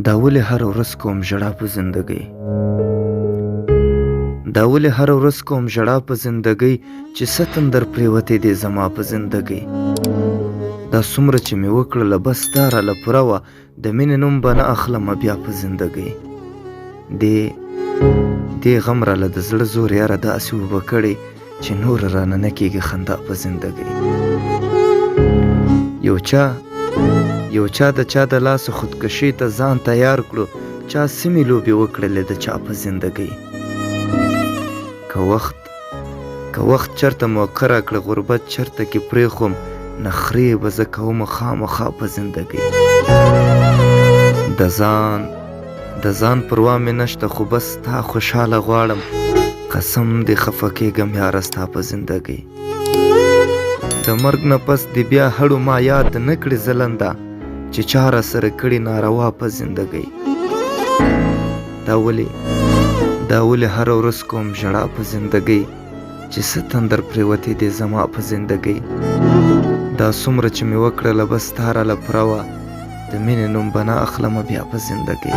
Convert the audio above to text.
دا ولې هره ورځ کوم ژړا په زندګۍ دا ولې هره ورځ کوم ژړا په زندګۍ چې څه تندر پرېوتې دې زما په زندګۍ دا څومره چې مې وکړله بس دا راله پوره وه د مینې نوم به نه اخلمه بیا په زندګۍ دې غم راله د زړه زور یاره داسې اوبه کړې چې نور رانه نه کېږي خندا په زندګۍ یو چا د چا د لاسه خودکشي ته ځان تیار کړو چا سمې لوبې وکړلې د چا په زندګۍ که وخت چرته موقع راکړه غربت چرته کې پرېښوم نخرې به زه کومه خامخا په زندګۍ د ځان پروا مې نشته خو بس تا خوشحاله غواړم قسم دې خفه کېږم یاره ستا په زندګۍ د مرګ نه پس دې بیا هړو ما یاد نه کړې ځلنده چې چا راسره کړي ناروا په زندګۍ دا ولې هره ورځ کوم ژړا په زندګۍ چې څه تندر پرېوتې دې زما په زندګۍ دا څومره چې مې وکړله بس تا راله پوره وه د مینې نوم به نه اخلمه بیا په زندګۍ